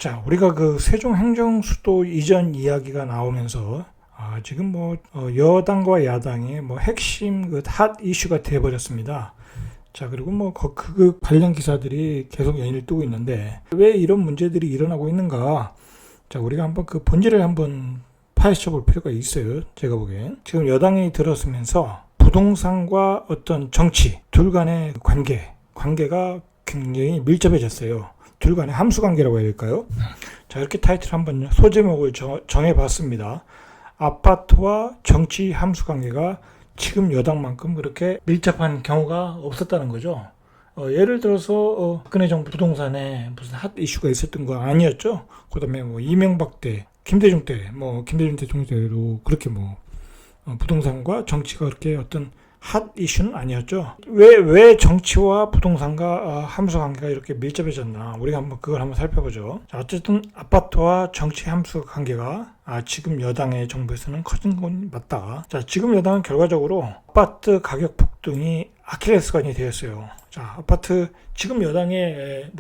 자, 우리가 그 세종행정수도 이전 이야기가 나오면서 지금 여당과 야당의 핵심 핫 이슈가 되어버렸습니다. 자, 그리고 그 관련 기사들이 계속 연일 뜨고 있는데 왜 이런 문제들이 일어나고 있는가? 자, 우리가 한번 그 본질을 한번 파헤쳐 볼 필요가 있어요. 제가 보기엔 지금 여당이 들었으면서 부동산과 어떤 정치 둘 간의 관계가 굉장히 밀접해졌어요. 둘 간의 함수관계라고 해야 될까요? 자, 이렇게 타이틀 한번 소제목을 정해봤습니다. 아파트와 정치 함수관계가 지금 여당만큼 그렇게 밀접한 경우가 없었다는 거죠. 예를 들어서 박근혜 정부 부동산에 무슨 핫 이슈가 있었던 거 아니었죠. 그 다음에 이명박 때, 김대중 대통령 때도 그렇게 부동산과 정치가 그렇게 어떤 핫 이슈는 아니었죠. 왜 정치와 부동산과 함수 관계가 이렇게 밀접해졌나? 우리가 그걸 한번 살펴보죠. 자, 어쨌든 아파트와 정치 함수 관계가 지금 여당의 정부에서는 커진 건 맞다. 자, 지금 여당은 결과적으로 아파트 가격 폭등이 아킬레스건이 되었어요. 자, 지금 여당의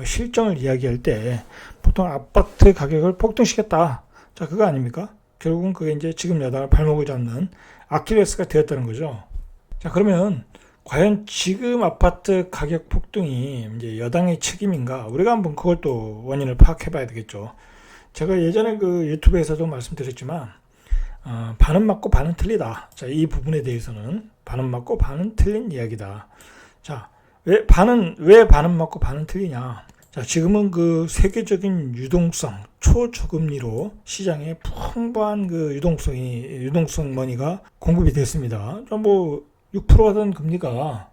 실정을 이야기할 때 보통 아파트 가격을 폭등시켰다. 자, 그거 아닙니까? 결국은 그게 이제 지금 여당을 발목을 잡는 아킬레스가 되었다는 거죠. 자, 그러면 과연 지금 아파트 가격 폭등이 이제 여당의 책임인가? 우리가 한번 그걸 또 원인을 파악해 봐야 되겠죠. 제가 예전에 그 유튜브에서도 말씀드렸지만 반은 맞고 반은 틀리다. 자, 이 부분에 대해서는 반은 맞고 반은 틀린 이야기다. 자, 왜 반은 맞고 반은 틀리냐? 자, 지금은 그 세계적인 유동성, 초저금리로 시장에 풍부한 그 유동성 머니가 공급이 됐습니다. 6% 하던 금리가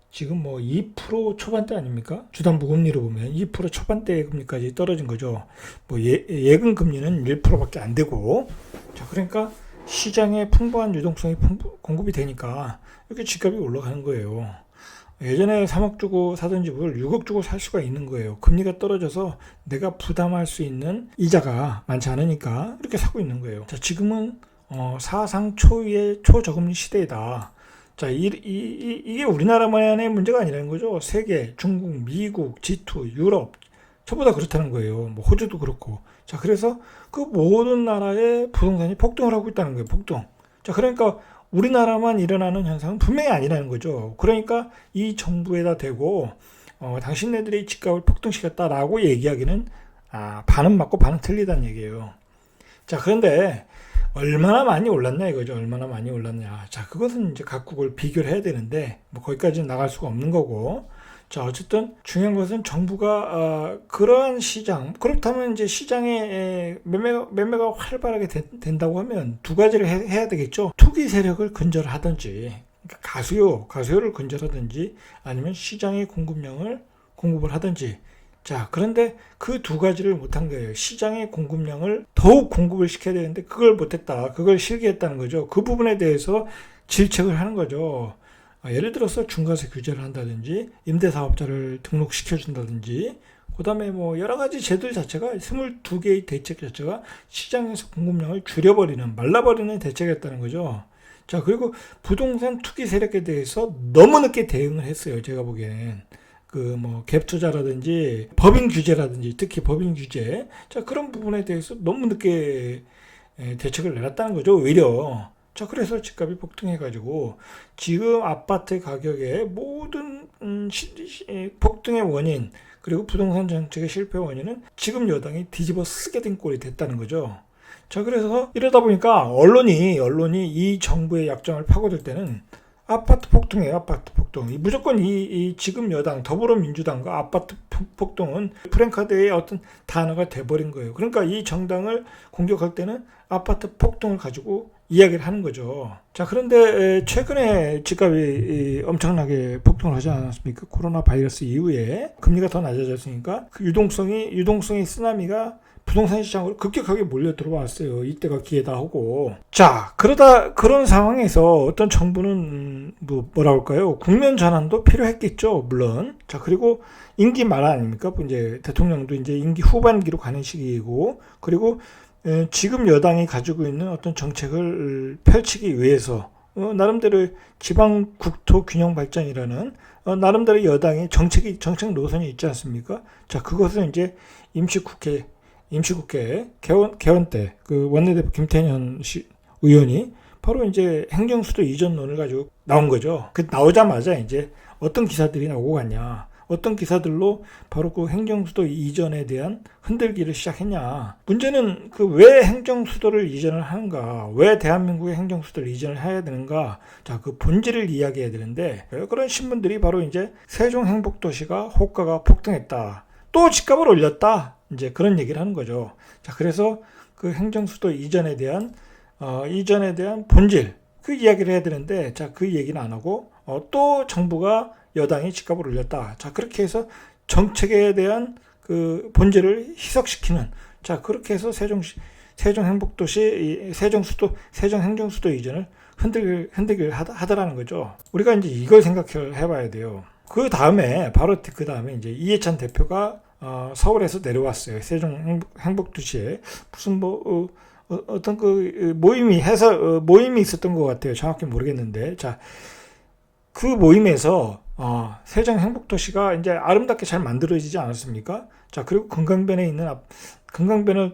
지금 2% 초반대 아닙니까? 주담보 금리로 보면 2% 초반대 금리까지 떨어진 거죠. 예금 금리는 1%밖에 안 되고. 자, 그러니까 시장에 풍부한 유동성이 공급이 되니까 이렇게 집값이 올라가는 거예요. 예전에 3억 주고 사던 집을 6억 주고 살 수가 있는 거예요. 금리가 떨어져서 내가 부담할 수 있는 이자가 많지 않으니까 이렇게 사고 있는 거예요. 자, 지금은 사상 초유의 초저금리 시대이다. 자, 이게 우리나라만의 문제가 아니라는 거죠. 세계, 중국, 미국, G2, 유럽 전부 다 그렇다는 거예요. 호주도 그렇고. 자, 그래서 그 모든 나라의 부동산이 폭등을 하고 있다는 거예요. 폭등. 자, 그러니까 우리나라만 일어나는 현상은 분명히 아니라는 거죠. 그러니까 이 정부에다 대고 당신네들이 집값을 폭등시켰다라고 얘기하기는 반은 맞고 반은 틀리다는 얘기예요. 자, 그런데 얼마나 많이 올랐냐 이거죠. 얼마나 많이 올랐냐. 자, 그것은 이제 각국을 비교를 해야 되는데 거기까지는 나갈 수가 없는 거고. 자, 어쨌든 중요한 것은 정부가 그러한 시장, 그렇다면 이제 시장에 매매가 활발하게 된다고 하면 두 가지를 해야 되겠죠. 투기 세력을 근절하든지, 그러니까 가수요를 근절하든지, 아니면 시장의 공급을 하든지. 자, 그런데 그 두 가지를 못한 거예요. 시장의 공급량을 더욱 공급을 시켜야 되는데 그걸 못했다. 그걸 실기했다는 거죠. 그 부분에 대해서 질책을 하는 거죠. 예를 들어서 중과세 규제를 한다든지 임대사업자를 등록시켜준다든지 그 다음에 여러 가지 제도 자체가 22개의 대책 자체가 시장에서 공급량을 말라버리는 대책이었다는 거죠. 자, 그리고 부동산 투기 세력에 대해서 너무 늦게 대응을 했어요. 제가 보기에는 갭 투자라든지 법인 규제라든지 특히 법인 규제, 자, 그런 부분에 대해서 너무 늦게 대책을 내놨다는 거죠. 오히려. 자, 그래서 집값이 폭등해가지고 지금 아파트 가격의 모든 폭등의 원인, 그리고 부동산 정책의 실패 원인은 지금 여당이 뒤집어 쓰게 된 꼴이 됐다는 거죠. 자, 그래서 이러다 보니까 언론이 이 정부의 약점을 파고들 때는 아파트 폭등이에요. 아파트 폭등. 무조건 이 지금 여당 더불어민주당과 아파트 폭등은 프랭카드의 어떤 단어가 돼버린 거예요. 그러니까 이 정당을 공격할 때는 아파트 폭등을 가지고 이야기를 하는 거죠. 자, 그런데 최근에 집값이 엄청나게 폭등을 하지 않았습니까? 코로나 바이러스 이후에 금리가 더 낮아졌으니까 그 유동성의 쓰나미가 부동산 시장으로 급격하게 몰려 들어왔어요. 이때가 기회다 하고. 자, 그런 상황에서 어떤 정부는 국면 전환도 필요했겠죠, 물론. 자, 그리고 임기 말 아닙니까? 이제 대통령도 이제 임기 후반기로 가는 시기이고, 그리고 지금 여당이 가지고 있는 어떤 정책을 펼치기 위해서 나름대로 지방 국토 균형 발전이라는 나름대로 여당의 정책 노선이 있지 않습니까? 자, 그것을 이제 임시국회 개원 때 그 원내대표 김태년 의원이 바로 이제 행정수도 이전론을 가지고 나온 거죠. 그 나오자마자 이제 어떤 기사들이 나오고 갔냐. 어떤 기사들로 바로 그 행정수도 이전에 대한 흔들기를 시작했냐. 문제는 그 왜 행정수도를 이전을 하는가, 왜 대한민국의 행정수도를 이전을 해야 되는가, 자, 그 본질을 이야기해야 되는데, 그런 신문들이 바로 이제 세종행복도시가 호가가 폭등했다. 또 집값을 올렸다. 이제 그런 얘기를 하는 거죠. 자, 그래서 그 행정수도 이전에 대한 본질, 그 이야기를 해야 되는데, 자, 그 얘기는 안 하고, 또 정부가 여당이 집값을 올렸다. 자, 그렇게 해서 정책에 대한 그 본질을 희석시키는, 자, 그렇게 해서 세종행복도시, 세종행정수도 이전을 흔들기를 하더라는 거죠. 우리가 이제 이걸 생각해 봐야 돼요. 그 다음에 이제 이해찬 대표가 서울에서 내려왔어요. 세종행복도시에 무슨 어떤 그 모임이 있었던 것 같아요. 정확히 모르겠는데, 자, 그 모임에서 세종행복도시가 이제 아름답게 잘 만들어지지 않았습니까? 자, 그리고 금강변을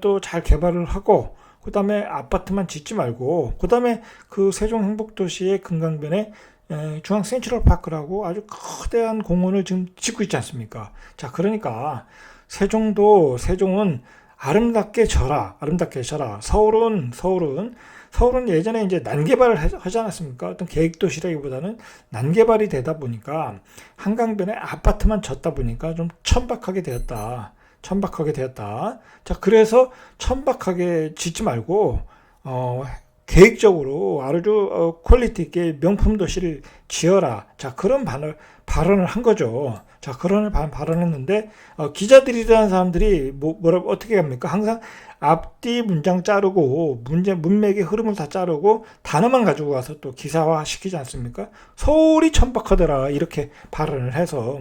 또 잘 개발을 하고, 그 다음에 아파트만 짓지 말고, 그 다음에 그 세종행복도시의 금강변에 중앙 센트럴파크라고 아주 거대한 공원을 지금 짓고 있지 않습니까? 자, 그러니까 세종은 아름답게 져라. 서울은 예전에 이제 난개발을 하지 않았습니까? 어떤 계획도시라기보다는 난개발이 되다 보니까 한강변에 아파트만 졌다 보니까 좀 천박하게 되었다. 자, 그래서 천박하게 짓지 말고 계획적으로 아주 퀄리티 있게 명품 도시를 지어라. 자, 그런 발언을 한 거죠. 자, 그런 발언을 했는데 기자들이라는 사람들이 어떻게 합니까? 항상 앞뒤 문장 자르고 문맥의 흐름을 다 자르고 단어만 가지고 와서 또 기사화 시키지 않습니까? 서울이 천박하더라 이렇게 발언을 해서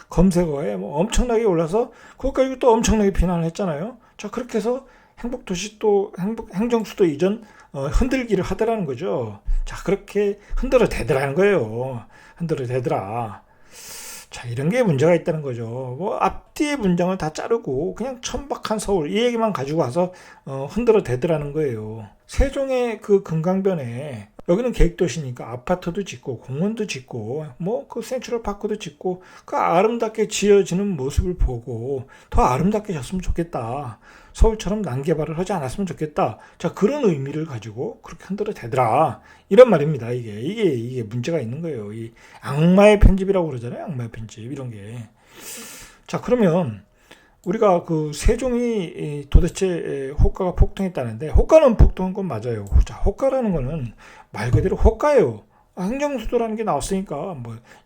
검색어에 엄청나게 올라서 그것까지 또 엄청나게 비난을 했잖아요. 자, 그렇게 해서 행정수도 이전 흔들기를 하더라는 거죠. 자, 그렇게 흔들어 대더라는 거예요. 자, 이런 게 문제가 있다는 거죠. 앞뒤의 문장을 다 자르고 그냥 천박한 서울 이 얘기만 가지고 와서 흔들어 대더라는 거예요. 세종의 그 금강변에 여기는 계획도시니까 아파트도 짓고 공원도 짓고 그 센트럴파크도 짓고 그 아름답게 지어지는 모습을 보고 더 아름답게 졌으면 좋겠다. 서울처럼 난개발을 하지 않았으면 좋겠다. 자, 그런 의미를 가지고 그렇게 흔들어 대더라. 이런 말입니다. 이게 문제가 있는 거예요. 이 악마의 편집이라고 그러잖아요. 악마의 편집 이런 게. 자, 그러면 우리가 그 세종이 도대체 호가가 폭등했다는데 호가는 폭등한 건 맞아요. 자, 호가라는 거는 말 그대로 호가예요. 행정수도라는 게 나왔으니까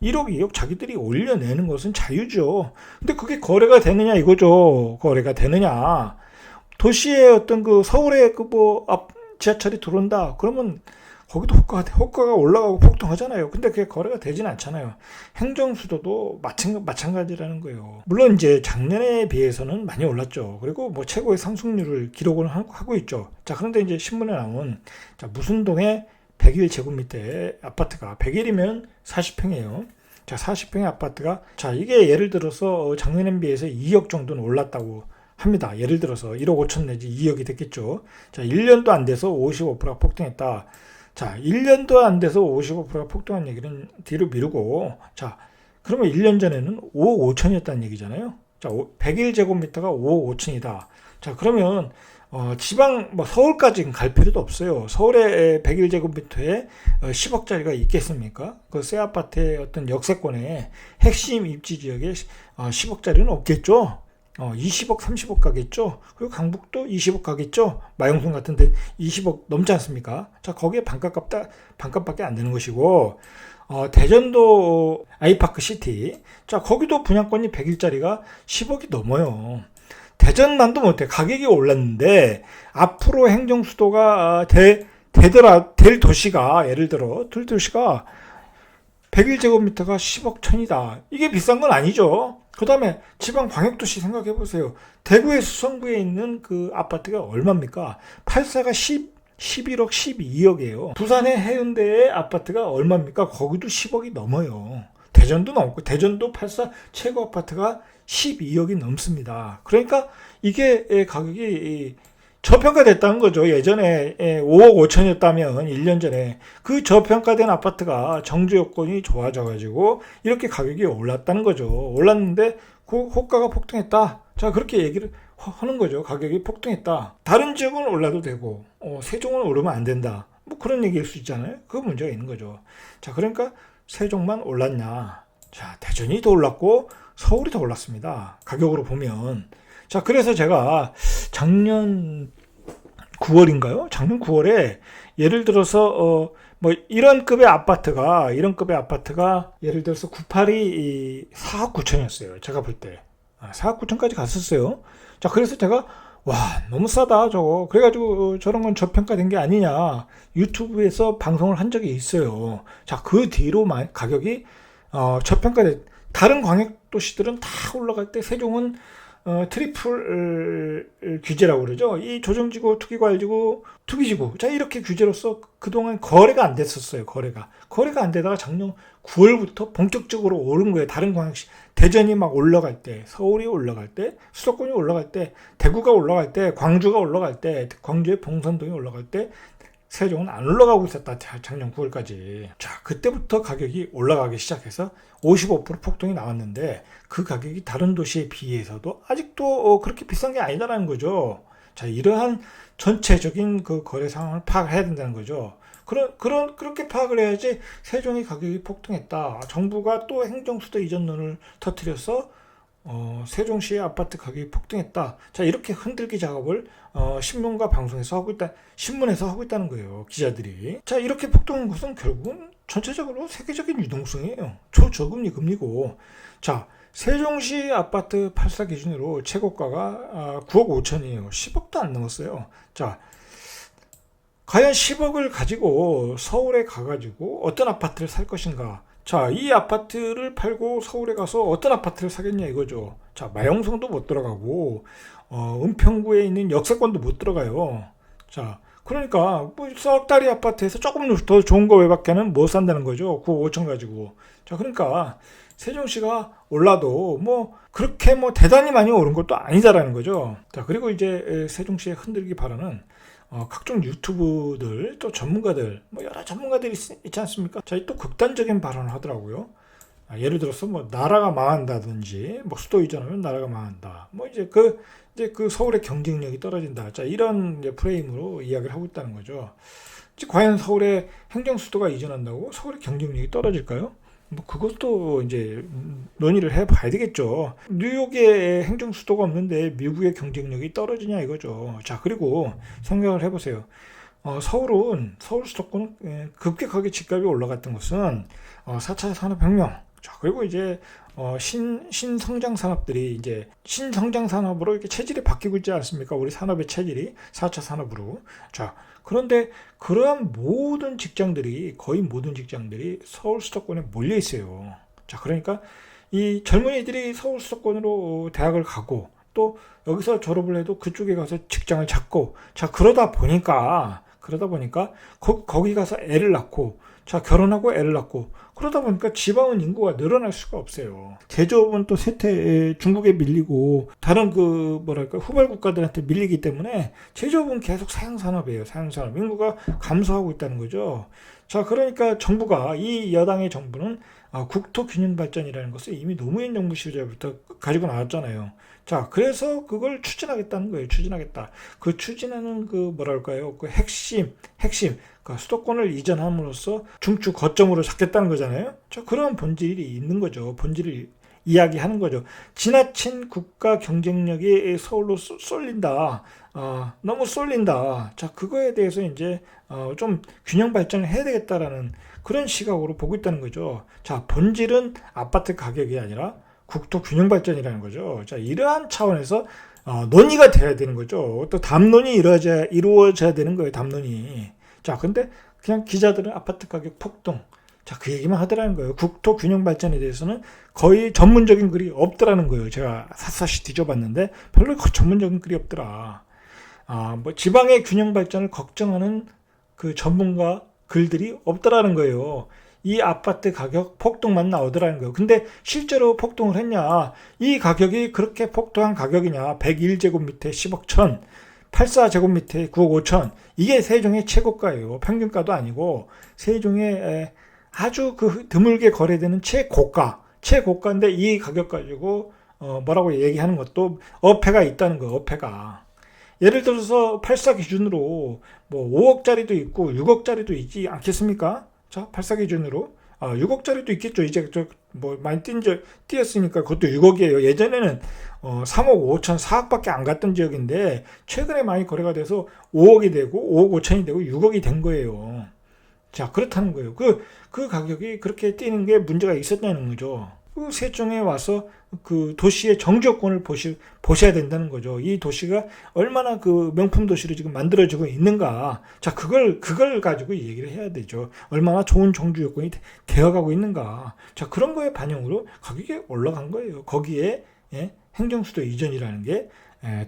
1억 2억 자기들이 올려내는 것은 자유죠. 근데 그게 거래가 되느냐 이거죠. 거래가 되느냐. 도시의 어떤 그 서울에 앞 지하철이 들어온다. 그러면 거기도 호가가 올라가고 폭등하잖아요. 근데 그게 거래가 되진 않잖아요. 행정수도도 마찬가지라는 거예요. 물론 이제 작년에 비해서는 많이 올랐죠. 그리고 최고의 상승률을 기록을 하고 있죠. 자, 그런데 이제 신문에 나온 무슨동에 101제곱미터의 아파트가 100일이면 40평이에요. 자, 40평의 아파트가 이게 예를 들어서 작년에 비해서 2억 정도는 올랐다고 합니다. 예를 들어서 1억 5천 내지 2억이 됐겠죠. 자, 1년도 안 돼서 55%가 폭등했다. 자, 1년도 안 돼서 55%가 폭등한 얘기는 뒤로 미루고, 자, 그러면 1년 전에는 5억 5천이었다는 얘기잖아요. 자, 101제곱미터가 5억 5천이다. 자, 그러면 지방 서울까지 갈 필요도 없어요. 서울에 101제곱미터에 10억짜리가 있겠습니까? 그 새 아파트의 어떤 역세권의 핵심 입지 지역에 10억짜리는 없겠죠. 20억, 30억 가겠죠. 그리고 강북도 20억 가겠죠. 마용순 같은데 20억 넘지 않습니까? 자, 거기에 반값밖에 안 되는 것이고, 대전도 아이파크 시티. 자, 거기도 분양권이 100일짜리가 10억이 넘어요. 대전만도 못해. 가격이 올랐는데, 앞으로 행정수도가 될 도시가, 예를 들어, 도시가 101제곱미터가 10억 천이다. 이게 비싼 건 아니죠. 그 다음에 지방 광역도시 생각해 보세요. 대구의 수성구에 있는 그 아파트가 얼마입니까? 8사가 11억, 12억이에요. 부산의 해운대의 아파트가 얼마입니까? 거기도 10억이 넘어요. 대전도 넘고, 대전도 8사 최고 아파트가 12억이 넘습니다. 그러니까 이게 가격이 저평가됐다는 거죠. 예전에 5억 5천이었다면 1년 전에 그 저평가된 아파트가 정주 여건이 좋아져가지고 이렇게 가격이 올랐다는 거죠. 올랐는데 그 호가가 폭등했다. 자, 그렇게 얘기를 하는 거죠. 가격이 폭등했다. 다른 지역은 올라도 되고 세종은 오르면 안 된다. 뭐 그런 얘기일 수 있잖아요. 그 문제가 있는 거죠. 자, 그러니까 세종만 올랐냐. 자, 대전이 더 올랐고 서울이 더 올랐습니다. 가격으로 보면. 자, 그래서 제가 작년 9월인가요? 작년 9월에 예를 들어서 뭐 이런 급의 아파트가 예를 들어서 98이 4억 9천이었어요. 제가 볼 때. 4억 9천까지 갔었어요. 자, 그래서 제가 와, 너무 싸다 저거. 그래가지고 저런 건 저평가된 게 아니냐. 유튜브에서 방송을 한 적이 있어요. 자, 그 뒤로 가격이 저평가된 다른 광역도시들은 다 올라갈 때 세종은 트리플 규제라고 그러죠. 이 조정지구, 투기과열지구, 투기지구. 자, 이렇게 규제로서 그동안 거래가 안 됐었어요. 거래가 안 되다가 작년 9월부터 본격적으로 오른 거예요. 다른 광역시. 대전이 막 올라갈 때, 서울이 올라갈 때, 수도권이 올라갈 때, 대구가 올라갈 때, 광주가 올라갈 때, 광주의 봉선동이 올라갈 때, 세종은 안 올라가고 있었다. 작년 9월까지. 자, 그때부터 가격이 올라가기 시작해서 55% 폭등이 나왔는데 그 가격이 다른 도시에 비해서도 아직도 그렇게 비싼 게 아니다라는 거죠. 자, 이러한 전체적인 그 거래 상황을 파악을 해야 된다는 거죠. 그렇게 파악을 해야지 세종이 가격이 폭등했다. 정부가 또 행정수도 이전론을 터뜨려서 세종시의 아파트 가격이 폭등했다. 자, 이렇게 흔들기 작업을 신문과 방송에서 하고 있다, 신문에서 하고 있다는 거예요. 기자들이. 자, 이렇게 폭등한 것은 결국은 전체적으로 세계적인 유동성이에요. 초저금리 금리고. 자, 세종시 아파트 8사 기준으로 최고가가 9억 5천이에요. 10억도 안 넘었어요. 자, 과연 10억을 가지고 서울에 가가지고 어떤 아파트를 살 것인가? 자, 이 아파트를 팔고 서울에 가서 어떤 아파트를 사겠냐 이거죠. 자, 마영성도 못 들어가고 은평구에 있는 역세권도 못 들어가요. 자, 그러니까 뭐 썩다리 아파트에서 조금 더 좋은 거 외밖에는 못 산다는 거죠. 9억 5천 가지고. 자, 그러니까 세종시가 올라도 뭐 그렇게 뭐 대단히 많이 오른 것도 아니다라는 거죠. 자, 그리고 이제 세종시에 흔들기 바라는 각종 유튜브들 또 전문가들 뭐 여러 전문가들이 있지 않습니까? 자, 또 극단적인 발언을 하더라고요. 예를 들어서 뭐 나라가 망한다든지 뭐 수도 이전하면 나라가 망한다. 뭐 이제 그 서울의 경쟁력이 떨어진다. 자, 이런 이제 프레임으로 이야기를 하고 있다는 거죠. 이제 과연 서울의 행정 수도가 이전한다고 서울의 경쟁력이 떨어질까요? 뭐 그것도 이제 논의를 해봐야 되겠죠. 뉴욕에 행정 수도가 없는데 미국의 경쟁력이 떨어지냐 이거죠. 자, 그리고 생각을 해보세요. 서울 수도권은 급격하게 집값이 올라갔던 것은 4차 산업혁명. 자, 그리고 이제 신성장 산업들이 이제 신성장 산업으로 이렇게 체질이 바뀌고 있지 않습니까? 우리 산업의 체질이 4차 산업으로. 자, 그런데 그러한 거의 모든 직장들이 서울 수도권에 몰려 있어요. 자, 그러니까 이 젊은이들이 서울 수도권으로 대학을 가고 또 여기서 졸업을 해도 그쪽에 가서 직장을 잡고, 자, 그러다 보니까 거기 가서 애를 낳고, 자, 결혼하고 애를 낳고, 그러다 보니까 지방은 인구가 늘어날 수가 없어요. 제조업은 또 중국에 밀리고 다른 후발 국가들한테 밀리기 때문에 제조업은 계속 사양산업이에요. 사양산업. 인구가 감소하고 있다는 거죠. 자, 그러니까 이 여당의 정부는 국토균형발전이라는 것을 이미 노무현 정부 시절부터 가지고 나왔잖아요. 자, 그래서 그걸 추진하겠다는 거예요. 추진하겠다. 그 추진하는 그 핵심, 수도권을 이전함으로써 중추 거점으로 잡겠다는 거잖아요. 자, 그런 본질이 있는 거죠. 본질을 이야기하는 거죠. 지나친 국가 경쟁력이 서울로 쏠린다. 너무 쏠린다. 자, 그거에 대해서 이제 좀 균형 발전을 해야 되겠다라는 그런 시각으로 보고 있다는 거죠. 자, 본질은 아파트 가격이 아니라 국토 균형 발전이라는 거죠. 자, 이러한 차원에서 논의가 돼야 되는 거죠. 또 담론이 이루어져야 되는 거예요. 담론이. 자, 근데 그냥 기자들은 아파트 가격 폭등. 자, 그 얘기만 하더라는 거예요. 국토 균형 발전에 대해서는 거의 전문적인 글이 없더라는 거예요. 제가 샅샅이 뒤져봤는데 별로 전문적인 글이 없더라. 뭐 지방의 균형 발전을 걱정하는 그 전문가 글들이 없더라는 거예요. 이 아파트 가격 폭등만 나오더라는 거예요. 근데 실제로 폭등을 했냐? 이 가격이 그렇게 폭등한 가격이냐? 101제곱미터에 10억 천, 84제곱미터에 9억 5천. 이게 세종의 최고가예요. 평균가도 아니고 세종의 아주 그 드물게 거래되는 최고가인데 이 가격 가지고 뭐라고 얘기하는 것도 어폐가 있다는 거예요. 어폐가. 예를 들어서 84 기준으로 뭐 5억짜리도 있고 6억짜리도 있지 않겠습니까? 자, 84 기준으로 6억짜리도 있겠죠. 이제 뭐 많이 뛰었으니까 그것도 6억이에요. 예전에는 3억 5천, 4억밖에 안 갔던 지역인데 최근에 많이 거래가 돼서 5억이 되고 5억 5천이 되고 6억이 된 거예요. 자, 그렇다는 거예요. 그 가격이 그렇게 뛰는 게 문제가 있었다는 거죠. 그 세종에 와서 그 도시의 정주여건을 보셔야 된다는 거죠. 이 도시가 얼마나 그 명품 도시로 지금 만들어지고 있는가. 자, 그걸 가지고 얘기를 해야 되죠. 얼마나 좋은 정주여건이 되어가고 있는가. 자, 그런 거에 반영으로 가격이 올라간 거예요. 거기에 행정수도 이전이라는 게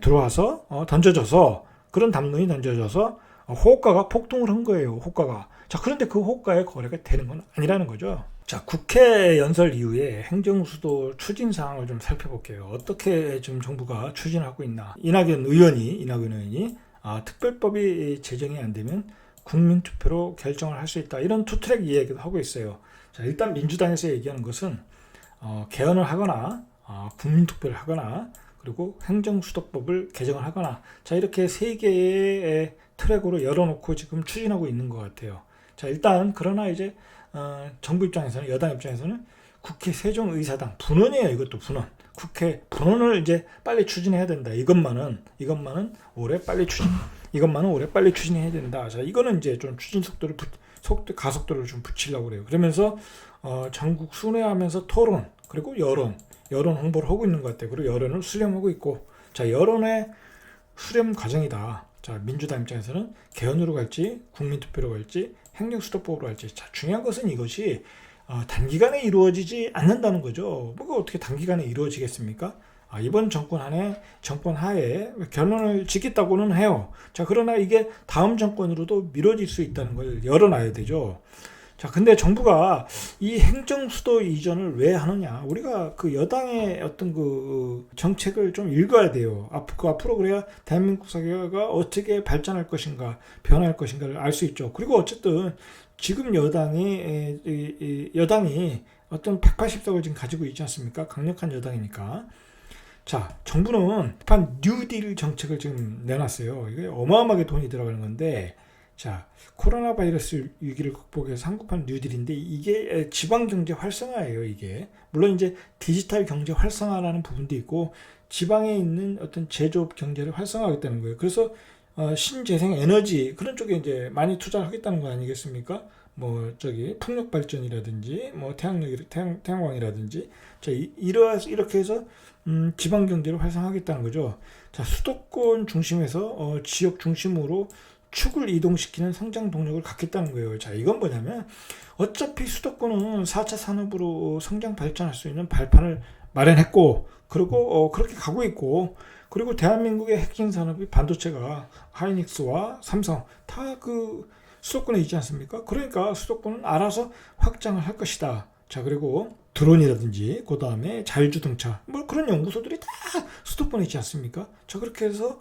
들어와서 던져져서 그런 담론이 던져져서 호가가 폭등을 한 거예요. 호가가. 자, 그런데 그 호가의 거래가 되는 건 아니라는 거죠. 자, 국회 연설 이후에 행정수도 추진 사항을 좀 살펴볼게요. 어떻게 지금 정부가 추진하고 있나. 이낙연 의원이 특별법이 제정이 안 되면 국민투표로 결정을 할 수 있다. 이런 투트랙 이야기도 하고 있어요. 자, 일단 민주당에서 얘기하는 것은 개헌을 하거나 국민투표를 하거나 그리고 행정수도법을 개정을 하거나 자, 이렇게 세 개의 트랙으로 열어놓고 지금 추진하고 있는 것 같아요. 자, 일단 그러나 이제 정부 입장에서는 여당 입장에서는 국회 세종의사당 분원이에요. 이것도 분원. 국회 분원을 이제 빨리 추진해야 된다. 이것만은 올해 빨리 추진해야 된다. 자, 이거는 이제 좀 추진 가속도를 좀 붙이려고 그래요. 그러면서 전국 순회하면서 토론 그리고 여론 홍보를 하고 있는 것 같아요. 그리고 여론을 수렴하고 있고 자, 여론의 수렴 과정이다. 자, 민주당 입장에서는 개헌으로 갈지 국민투표로 갈지 행정수도법으로 갈지 자, 중요한 것은 이것이 단기간에 이루어지지 않는다는 거죠. 뭐가 어떻게 단기간에 이루어지겠습니까? 이번 정권 하에 결론을 짓겠다고는 해요. 자, 그러나 이게 다음 정권으로도 미뤄질 수 있다는 걸 열어놔야 되죠. 자, 근데 정부가 이 행정수도 이전을 왜 하느냐? 우리가 그 여당의 어떤 그 정책을 좀 읽어야 돼요. 앞으로 그래야 대한민국 사회가 어떻게 발전할 것인가, 변할 것인가를 알 수 있죠. 그리고 어쨌든 지금 여당이 어떤 180석을 지금 가지고 있지 않습니까? 강력한 여당이니까. 자, 정부는 뉴딜 정책을 지금 내놨어요. 이게 어마어마하게 돈이 들어가는 건데, 자, 코로나 바이러스 위기를 극복해서 한국판 뉴딜인데 이게 지방 경제 활성화예요. 이게 물론 이제 디지털 경제 활성화라는 부분도 있고 지방에 있는 어떤 제조업 경제를 활성화하겠다는 거예요. 그래서 신재생 에너지 그런 쪽에 이제 많이 투자를 하겠다는 거 아니겠습니까? 뭐 풍력 발전이라든지 뭐 태양광이라든지 자, 이렇게 해서 지방 경제를 활성화하겠다는 거죠. 자, 수도권 중심에서 지역 중심으로 축을 이동시키는 성장 동력을 갖겠다는 거예요. 자, 이건 뭐냐면 어차피 수도권은 4차 산업으로 성장 발전할 수 있는 발판을 마련했고 그리고 그렇게 가고 있고 그리고 대한민국의 핵심 산업이 반도체가 하이닉스와 삼성 다 그 수도권에 있지 않습니까? 그러니까 수도권은 알아서 확장을 할 것이다. 자, 그리고 드론이라든지 그 다음에 자율주행차 뭐 그런 연구소들이 다 수도권에 있지 않습니까? 자, 그렇게 해서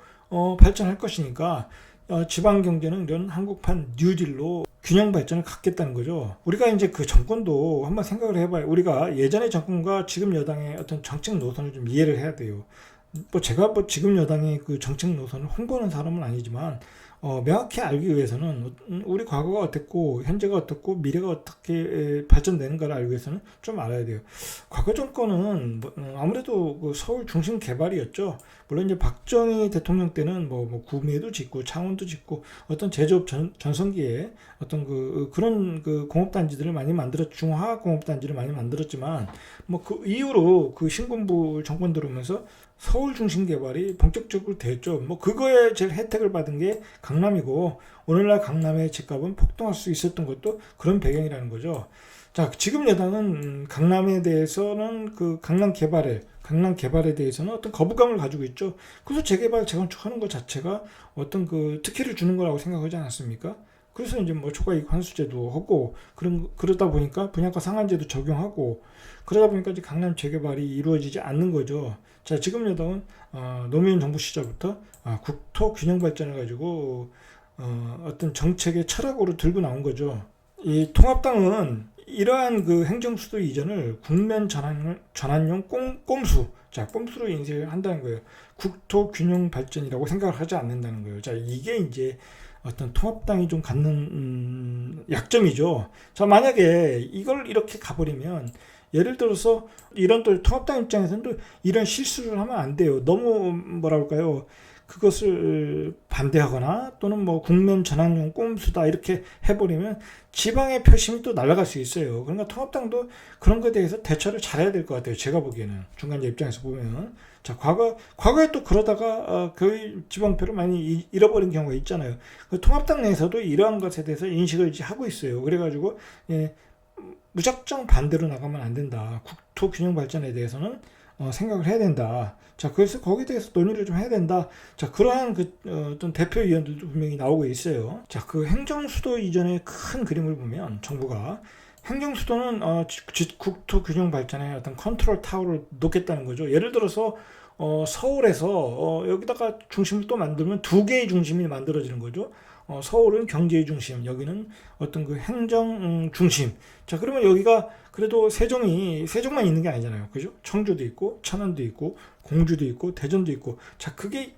발전할 것이니까 지방 경제는 이런 한국판 뉴딜로 균형 발전을 갖겠다는 거죠. 우리가 이제 그 정권도 한번 생각을 해봐요. 우리가 예전의 정권과 지금 여당의 어떤 정책 노선을 좀 이해를 해야 돼요. 제가 지금 여당의 그 정책 노선을 홍보하는 사람은 아니지만 명확히 알기 위해서는 우리 과거가 어땠고 현재가 어떻고 미래가 어떻게 발전되는가를 알기 위해서는 좀 알아야 돼요. 과거 정권은 아무래도 그 서울 중심 개발이었죠. 물론 이제 박정희 대통령 때는 뭐 구미에도 짓고 창원도 짓고 어떤 제조업 전성기에 어떤 그런 공업단지들을 많이 중화 공업단지를 많이 만들었지만 뭐 그 이후로 그 신군부 정권 들어오면서 서울 중심 개발이 본격적으로 됐죠. 뭐 그거에 제일 혜택을 받은 게 강남이고 오늘날 강남의 집값은 폭등할 수 있었던 것도 그런 배경이라는 거죠. 자, 지금 여당은 강남에 대해서는 강남 개발에 대해서는 어떤 거부감을 가지고 있죠. 그래서 재개발, 재건축하는 것 자체가 어떤 특혜를 주는 거라고 생각하지 않았습니까? 그래서 이제 뭐 초과이익 환수제도 하고 그러다 보니까 분양가 상한제도 적용하고 그러다 보니까 이제 강남 재개발이 이루어지지 않는 거죠. 자, 지금 여당은 노무현 정부 시절부터 국토 균형 발전을 가지고 어떤 정책의 철학으로 들고 나온 거죠. 이 통합당은 이러한 그 행정수도 이전을 국면 전환용 꼼수, 자, 꼼수로 인식을 한다는 거예요. 국토 균형 발전이라고 생각을 하지 않는다는 거예요. 자, 이게 이제 어떤 통합당이 좀 갖는 약점이죠. 자, 만약에 이걸 이렇게 가버리면 예를 들어서 이런 또 통합당 입장에서는 또 이런 실수를 하면 안 돼요. 너무 뭐라 할까요? 그것을 반대하거나 또는 뭐 국면 전환용 꼼수다 이렇게 해버리면 지방의 표심이 또 날아갈 수 있어요. 그러니까 통합당도 그런 것에 대해서 대처를 잘해야 될 것 같아요. 제가 보기에는 중간자 입장에서 보면 자 과거에 또 그러다가 그 지방표를 많이 잃어버린 경우가 있잖아요. 그 통합당 내에서도 이러한 것에 대해서 인식을 하고 있어요. 그래가지고 무작정 반대로 나가면 안 된다. 국토 균형 발전에 대해서는 생각을 해야 된다. 자, 그래서 거기에 대해서 논의를 좀 해야 된다. 자, 그러한 어떤 대표위원들도 분명히 나오고 있어요. 자, 그 행정수도 이전의 큰 그림을 보면 정부가 행정수도는 국토 균형 발전에 어떤 컨트롤 타워를 놓겠다는 거죠. 예를 들어서 서울에서 여기다가 중심을 또 만들면 두 개의 중심이 만들어지는 거죠. 서울은 경제의 중심, 여기는 어떤 그 행정 중심. 자, 그러면 여기가 그래도 세종만 있는 게 아니잖아요. 그죠? 청주도 있고, 천안도 있고, 공주도 있고, 대전도 있고. 자, 그게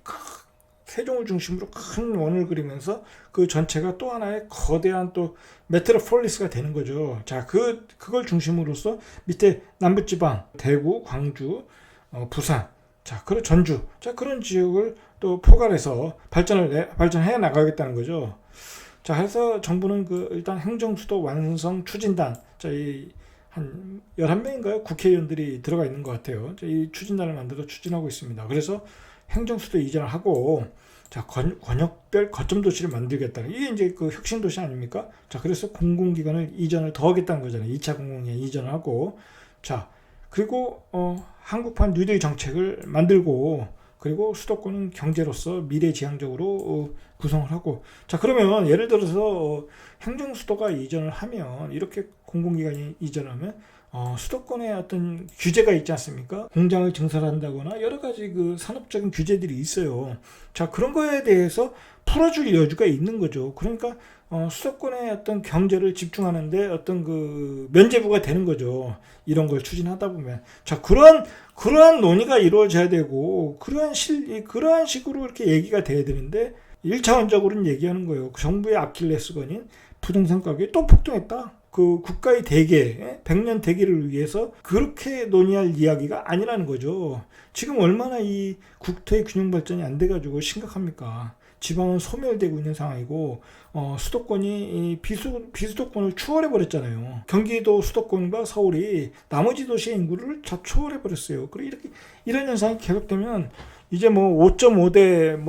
세종을 중심으로 큰 원을 그리면서 그 전체가 또 하나의 거대한 또 메트로폴리스가 되는 거죠. 자, 그걸 중심으로써 밑에 남부지방, 대구, 광주, 부산, 자, 그리고 전주, 자, 그런 지역을 또 포괄해서 발전해 나가겠다는 거죠. 자, 그래서 정부는 일단 행정수도 완성 추진단, 자, 한 11명인가요? 국회의원들이 들어가 있는 것 같아요. 자, 이 추진단을 만들어 추진하고 있습니다. 그래서 행정수도 이전을 하고, 자, 권역별 거점도시를 만들겠다. 이게 이제 그 혁신도시 아닙니까? 자, 그래서 공공기관을 이전을 더 하겠다는 거잖아요. 2차 공공기관 이전을 하고, 자, 그리고 한국판 뉴딜 정책을 만들고, 그리고 수도권은 경제로서 미래지향적으로 구성을 하고, 자, 그러면 예를 들어서 행정수도가 이전을 하면, 이렇게 공공기관이 이전하면 수도권에 어떤 규제가 있지 않습니까? 공장을 증설한다거나 여러 가지 그 산업적인 규제들이 있어요. 자, 그런 거에 대해서 풀어줄 여지가 있는 거죠. 그러니까 수도권의 어떤 경제를 집중하는데 어떤 그 면제부가 되는 거죠. 이런 걸 추진하다 보면. 자, 그러한 논의가 이루어져야 되고, 그러한 식으로 이렇게 얘기가 돼야 되는데, 1차원적으로는 얘기하는 거예요. 정부의 아킬레스건인 부동산 가격이 또 폭등했다. 그 국가의 대계, 100년 대계를 위해서 그렇게 논의할 이야기가 아니라는 거죠. 지금 얼마나 이 국토의 균형 발전이 안 돼가지고 심각합니까? 지방은 소멸되고 있는 상황이고, 수도권이 비수도권을 추월해버렸잖아요. 경기도 수도권과 서울이 나머지 도시의 인구를 다 추월해버렸어요. 그리고 이런 현상이 계속되면 이제 뭐 5.5대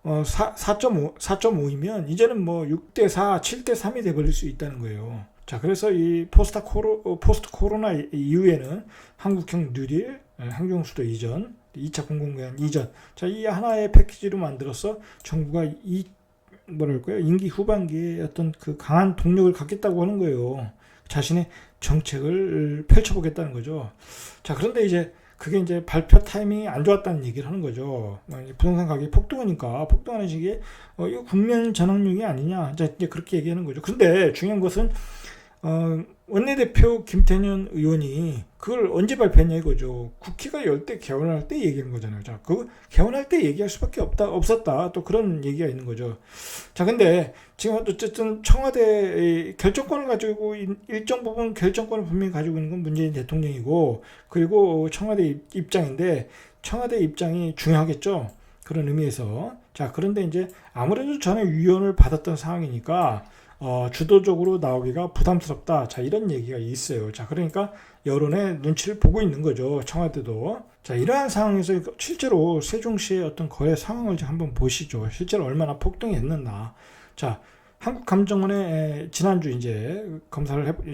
4.5이면 이제는 뭐 6대4, 7대3이 돼버릴 수 있다는 거예요. 자, 그래서 이 포스트 코로나 이후에는 한국형 뉴딜, 행정수도 이전, 2차 공공기관 이전, 자, 이 하나의 패키지로 만들어서 정부가 임기 후반기에 어떤 그 강한 동력을 갖겠다고 하는 거예요. 자신의 정책을 펼쳐보겠다는 거죠. 자, 그런데 이제 그게 이제 발표 타이밍이 안 좋았다는 얘기를 하는 거죠. 부동산 가격이 폭등하는 시기에 이거 국면 전환용이 아니냐, 이제 그렇게 얘기하는 거죠. 그런데 중요한 것은 원내대표 김태년 의원이 그걸 언제 발표했냐 이거죠. 국회가 열 때 개원할 때 얘기하는 거잖아요. 자, 그 개원할 때 얘기할 수밖에 없었다. 또 그런 얘기가 있는 거죠. 자, 근데 지금 어쨌든 청와대의 결정권을 가지고 일정 부분 결정권을 분명히 가지고 있는 건 문재인 대통령이고, 그리고 청와대 입장인데 청와대 입장이 중요하겠죠. 그런 의미에서. 자, 그런데 이제 아무래도 전에 위원을 받았던 상황이니까 주도적으로 나오기가 부담스럽다. 자, 이런 얘기가 있어요. 자, 그러니까 여론의 눈치를 보고 있는 거죠. 청와대도. 자, 이러한 상황에서 실제로 세종시의 어떤 거래 상황을 한번 보시죠. 실제로 얼마나 폭등했는가. 자, 한국감정원에 지난주 이제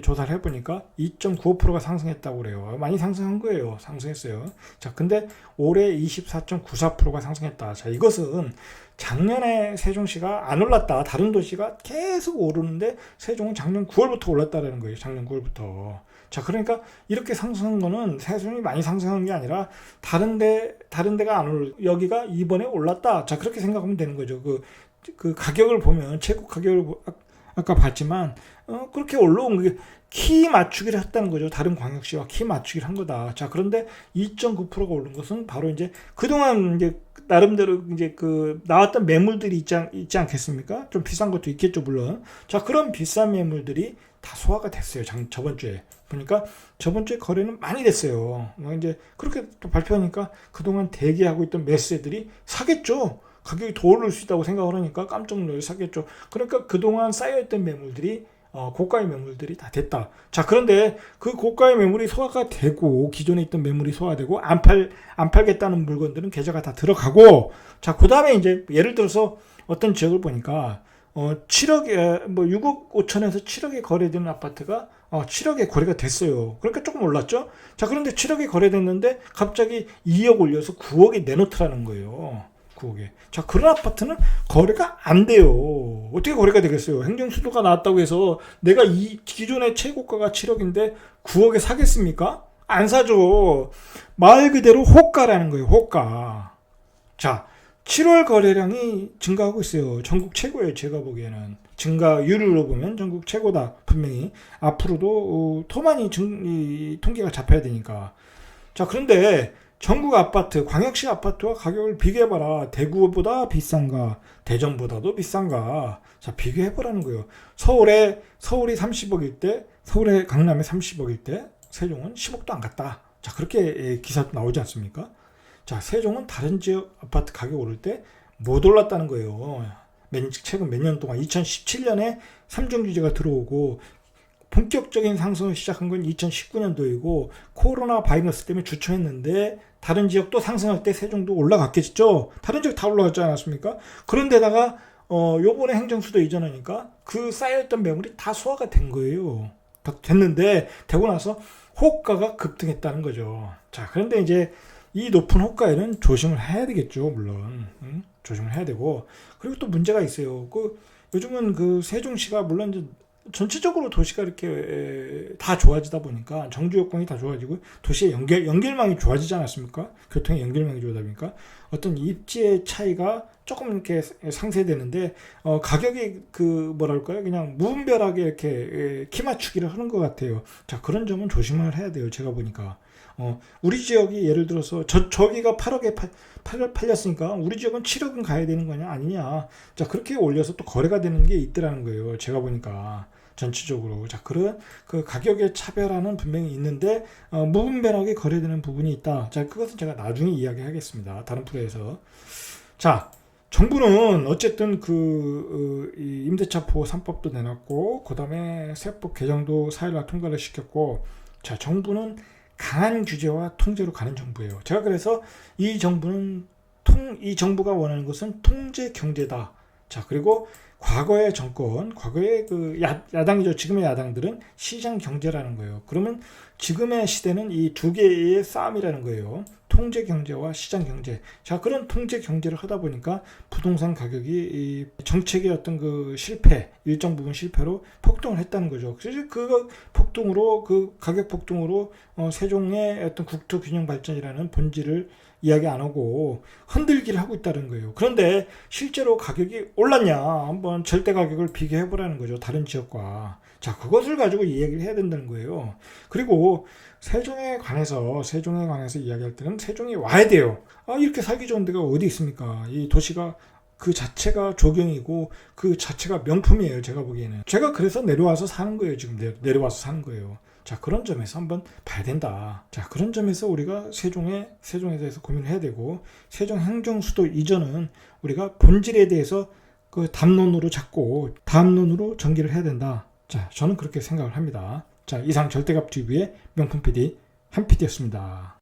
조사를 해보니까 2.95%가 상승했다고 그래요. 많이 상승한 거예요. 상승했어요. 자, 근데 올해 24.94%가 상승했다. 자, 이것은 작년에 세종시가 안 올랐다. 다른 도시가 계속 오르는데 세종은 작년 9월부터 올랐다라는 거예요. 작년 9월부터. 자, 그러니까 이렇게 상승한 거는 세종이 많이 상승한 게 아니라 다른 데가 안 올, 여기가 이번에 올랐다. 자, 그렇게 생각하면 되는 거죠. 그 가격을 보면 최고 가격을 아까 봤지만 그렇게 올라온 게 키 맞추기를 했다는 거죠. 다른 광역시와 키 맞추기를 한 거다. 자, 그런데 2.9%가 오른 것은 바로 이제 그동안 이제 나름대로 이제 그 나왔던 매물들이 있지 않겠습니까? 좀 비싼 것도 있겠죠, 물론. 자, 그런 비싼 매물들이 다 소화가 됐어요. 저번 주에 보니까 저번 주에 거래는 많이 됐어요. 이제 그렇게 또 발표하니까 그동안 대기하고 있던 매수세들이 사겠죠. 가격이 더 오를 수 있다고 생각을 하니까 깜짝 놀라서 사겠죠. 그러니까 그동안 쌓여있던 매물들이 고가의 매물들이 다 됐다. 자, 그런데 그 고가의 매물이 소화가 되고 기존에 있던 매물이 소화되고 안 팔겠다는 물건들은 계좌가 다 들어가고, 자, 그 다음에 이제 예를 들어서 어떤 지역을 보니까 7억에 6억 5천에서 7억에 거래되는 아파트가 7억에 거래가 됐어요. 그러니까 조금 올랐죠. 자, 그런데 7억에 거래됐는데 갑자기 2억 올려서 9억에 내놓더라는 거예요. 9억에. 자, 그런 아파트는 거래가 안 돼요. 어떻게 거래가 되겠어요? 행정수도가 나왔다고 해서 내가 이 기존의 최고가가 7억인데 9억에 사겠습니까? 안 사죠. 말 그대로 호가라는 거예요. 호가. 자, 7월 거래량이 증가하고 있어요. 전국 최고예요. 제가 보기에는. 증가율로 보면 전국 최고다. 분명히. 앞으로도 더 많이 통계가 잡혀야 되니까. 자, 그런데 전국 아파트, 광역시 아파트와 가격을 비교해봐라. 대구보다 비싼가, 대전보다도 비싼가. 자, 비교해보라는 거예요. 서울이 30억일 때, 서울의 강남에 30억일 때, 세종은 10억도 안 갔다. 자, 그렇게 기사 나오지 않습니까? 자, 세종은 다른 지역 아파트 가격 오를 때 못 올랐다는 거예요. 최근 몇 년 동안 2017년에 삼중규제가 들어오고 본격적인 상승을 시작한 건 2019년도이고 코로나 바이러스 때문에 주춤했는데 다른 지역도 상승할 때 세종도 올라갔겠죠. 다른 지역 다 올라갔지 않았습니까? 그런데다가 요번에 행정수도 이전하니까 그 쌓여있던 매물이 다 소화가 된 거예요. 다 됐는데 되고 나서 호가가 급등했다는 거죠. 자, 그런데 이제 이 높은 호가에는 조심을 해야 되겠죠, 물론. 조심을 해야 되고. 그리고 또 문제가 있어요. 요즘은 세종시가 물론 이제 전체적으로 도시가 이렇게 다 좋아지다 보니까 정주 여건이 다 좋아지고 도시의 연결망이 좋아지지 않았습니까? 교통의 연결망이 좋아지다 보니까 어떤 입지의 차이가 조금 이렇게 상쇄되는데 가격이 뭐랄까요? 그냥 무분별하게 이렇게 키 맞추기를 하는 것 같아요. 자, 그런 점은 조심을 해야 돼요. 제가 보니까. 우리 지역이 예를 들어서 저기가 8억에 팔렸으니까 우리 지역은 7억은 가야 되는 거냐 아니냐. 자, 그렇게 올려서 또 거래가 되는 게 있더라는 거예요. 제가 보니까 전체적으로. 자, 그런 가격의 차별화는 분명히 있는데 무분별하게 거래되는 부분이 있다. 자, 그것은 제가 나중에 이야기하겠습니다. 다른 프로에서. 자, 정부는 어쨌든 이 임대차 보호 3법도 내놨고 그다음에 세법 개정도 4일날 통과를 시켰고, 자, 정부는 강한 규제와 통제로 가는 정부예요. 제가 그래서 이 정부가 원하는 것은 통제 경제다. 자, 그리고 과거의 정권, 과거의 야당이죠. 지금의 야당들은 시장 경제라는 거예요. 그러면 지금의 시대는 이 두 개의 싸움이라는 거예요. 통제 경제와 시장 경제. 자, 그런 통제 경제를 하다 보니까 부동산 가격이 이 정책의 어떤 일정 부분 실패로 폭등을 했다는 거죠. 그래서 가격 폭등으로 세종의 어떤 국토 균형 발전이라는 본질을 이야기 안 하고 흔들기를 하고 있다는 거예요. 그런데 실제로 가격이 올랐냐? 한번 절대 가격을 비교해 보라는 거죠. 다른 지역과. 자, 그것을 가지고 이야기를 해야 된다는 거예요. 그리고 세종에 관해서 이야기할 때는 세종이 와야 돼요. 이렇게 살기 좋은 데가 어디 있습니까? 이 도시가 그 자체가 조경이고 그 자체가 명품이에요. 제가 보기에는. 제가 그래서 내려와서 사는 거예요. 지금 내려와서 사는 거예요. 자, 그런 점에서 한번 봐야 된다. 자, 그런 점에서 우리가 세종에 대해서 고민을 해야 되고, 세종 행정수도 이전은 우리가 본질에 대해서 담론으로 잡고 담론으로 전개를 해야 된다. 자, 저는 그렇게 생각을 합니다. 자, 이상 절대값 TV의 명품 PD 한 PD였습니다.